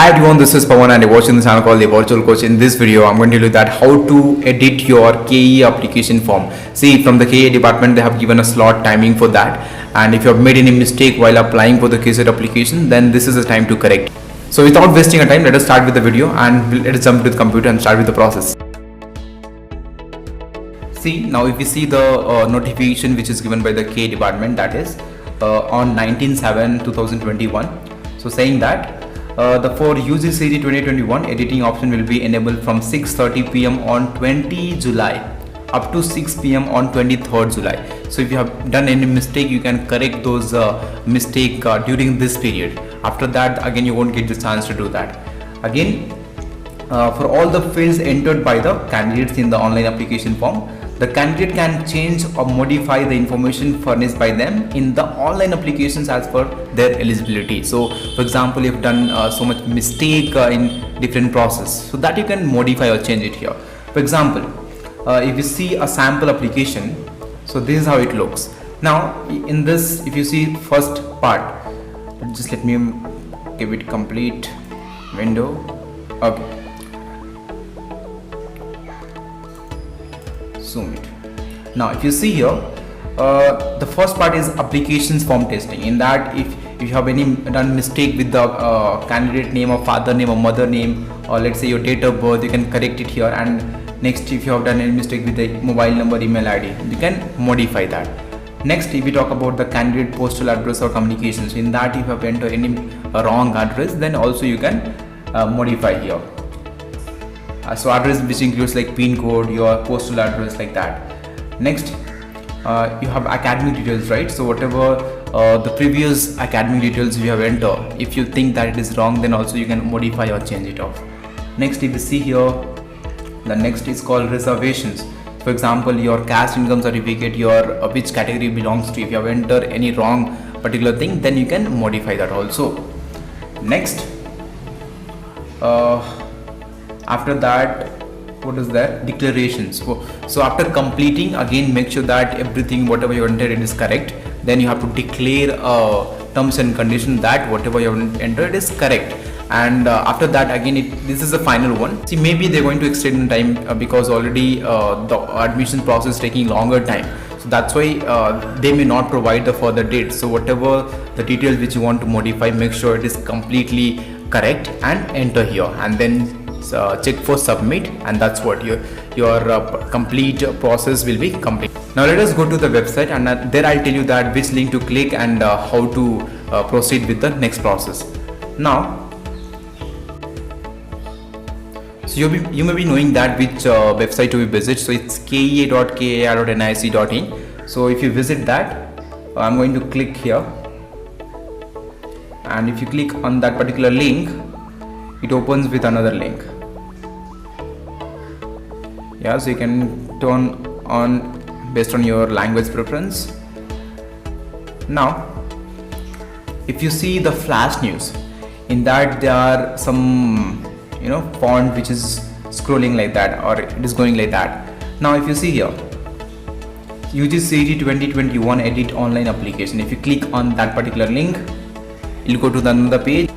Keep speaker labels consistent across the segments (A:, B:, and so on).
A: Hi everyone, this is Pawan and you're watching the channel called The Virtual Coach. In this video, I'm going to tell you that how to edit your KE application form. See, from the KE department, they have given a slot timing for that. And if you have made any mistake while applying for the KSET application, then this is the time to correct. So without wasting our time, let us start with the video and let us jump to the computer and start with the process. See, now if you see the notification which is given by the KE department, that is on 19/7/2021. So saying that the for UGCET 2021 editing option will be enabled from 6:30 p.m. on 20 July up to 6 p.m. on 23rd July. So if you have done any mistake, you can correct those mistake during this period. After that, again you won't get the chance to do that. Again, for all the fields entered by the candidates in the online application form, the candidate can change or modify the information furnished by them in the online applications as per their eligibility. So for example, if you've done so much mistake in different process, so that you can modify or change it here. For example, if you see a sample application, so this is how it looks. Now in this, if you see first part, just let me give it complete window. Okay, zoom it. Now if you see here, the first part is applications form testing. In that, if you have any done mistake with the candidate name or father name or mother name, or let's say your date of birth, you can correct it here. And next, if you have done any mistake with the mobile number, email ID, you can modify that. Next, if we talk about the candidate postal address or communications, in that if you have entered any wrong address, then also you can modify here. So address which includes like PIN code, your postal address, like that. Next, you have academic details, right? So whatever the previous academic details you have entered, if you think that it is wrong, then also you can modify or change it off. Next, if you see here, the next is called reservations. For example, your caste income certificate, your which category belongs to. If you have entered any wrong particular thing, then you can modify that also. Next, after that, what is that? Declarations. So after completing, again make sure that everything whatever you entered it is correct. Then you have to declare terms and conditions that whatever you have entered is correct. And after that, again this is the final one. See, maybe they're going to extend the time because already the admission process is taking longer time. So that's why they may not provide the further dates. So whatever the details which you want to modify, make sure it is completely correct and enter here, and then check for submit, and that's what your complete process will be complete. Now let us go to the website, and there I'll tell you that which link to click and how to proceed with the next process. Now, so you may be knowing that which website to visit. So it's kea.kar.nic.in. so if you visit that, I'm going to click here, and if you click on that particular link, it opens with another link. Yeah, so you can turn on based on your language preference. Now if you see the flash news, in that there are some font which is scrolling like that, or it is going like that. Now if you see here, UGCET 2021 edit online application, if you click on that particular link, you'll go to the another page.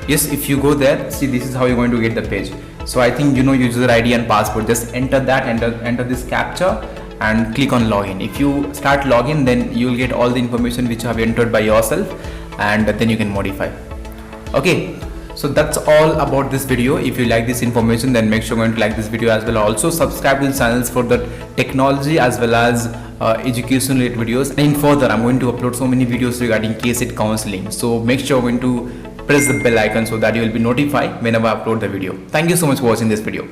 A: Yes, if you go there, see, this is how you're going to get the page. So I think user ID and password, just enter that, enter this captcha and click on login. If you start login, then you will get all the information which you have entered by yourself, and then you can modify. Okay, so that's all about this video. If you like this information, then make sure you're going to like this video as well. Also subscribe to the channels for the technology as well as education related videos. And further, I'm going to upload so many videos regarding KSET counseling. So make sure you're going to press the bell icon so that you will be notified whenever I upload the video. Thank you so much for watching this video.